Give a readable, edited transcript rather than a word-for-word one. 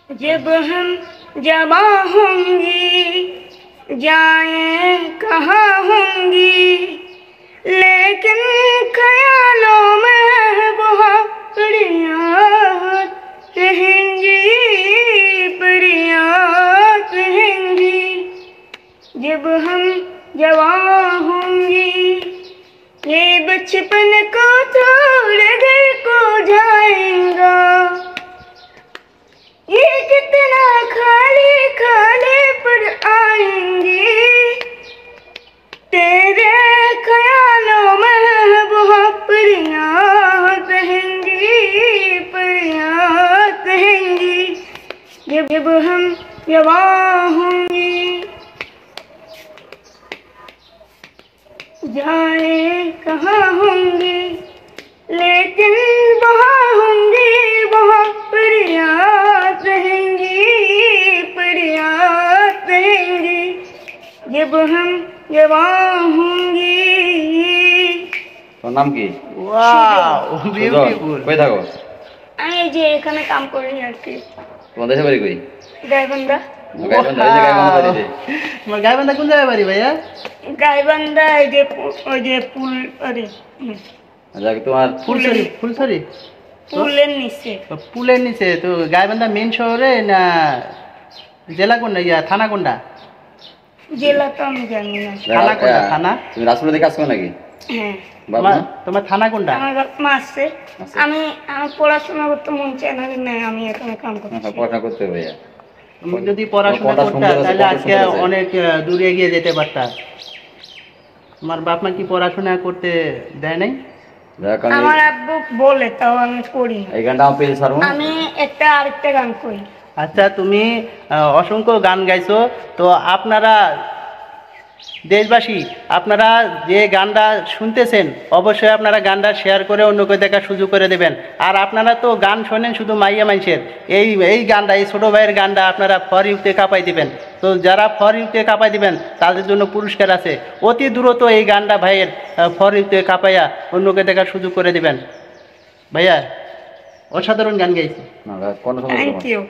जब हम जवा होंगी जाए कहाँ होंगी, लेकिन ख्यालों में बहुत प्रियात रहेंगी, प्रियात रहेंगी। जब हम जवा होंगी ये बचपन को छोड़ घर को जाएगा, ये कितना खाली खाली पर आएंगे, तेरे ख्यालों में बहुत प्रियात रहेंगी, प्रियात रहेंगी। जब हम जवा होंगी जाए कहाँ होंगी, लेकिन वहाँ होंगी बहुत प्रियात रहेंगी, प्रियात रहेंगी। जब हम जवान होंगी। তোর নাম কি? Wow beautiful. কই থাকো? আমি এই যে এখানে কাম করি আর কি। তোমার দেশে বাড়ি কই? গাইবান্ধা। গাইবান্ধা, এই যে গাইবান্ধা বাড়িতে। তোমার গাইবান্ধা কোন জায়গায় বাড়ি ভাইয়া? গাইবান্ধা এই যে ওই যে পুল আরে যাক তোমার ফুলছড়ি পুলের নিচে। পুলের নিচে। তো গাইবান্ধা মেইন শহরে না জেলা কোনটা, ইয়া থানা কোনটা? জেলা তো আমি জানি না। থানা কোনটা? থানা? তুমি রাজপুরাতে কাজ করো নাকি? হ্যাঁ। তোমার থানা কোনটা? আমার বাপ মা আছে। আমি পড়াশোনা করতে মন চায় না, আমি এখানে কাম করছি। পড়াশোনা করতে হবে ভাইয়া। তুমি যদি পড়াশোনা করতে তাহলে আজকে অনেক দূরে এগিয়ে যেতে পারতা। তোমার বাপ মা কি পড়াশোনা করতে দেয় নাই? আমার আব্বু বলে, তাও আমি করি না। এই গানটা আমি পেয়ে ছাড়বো। আমি আরেকটা গান করি। আচ্ছা, তুমি অসংখ্য গান গাইছো, তো আপনারা দেশবাসী আপনারা যে গানটা শুনতেছেন অবশ্যই আপনারা গানটা শেয়ার করে অন্যকে দেখার সুযোগ করে দেবেন। আর আপনারা তো গান শোনেন শুধু মাইয়া মানুষের, এই গানটা, এই ছোটো ভাইয়ের গানটা আপনারা ফর ইউতে কাঁপাই দিবেন। তো যারা ফর ইউতে কাঁপাই দিবেন তাদের জন্য পুরস্কার আছে। অতি দ্রুত এই গানটা ভাইয়ের ফর ইউতে কাঁপাইয়া অন্যকে দেখার সুযোগ করে দেবেন। ভাইয়া অসাধারণ গান গাইছে। না, কোন সময়? Thank you.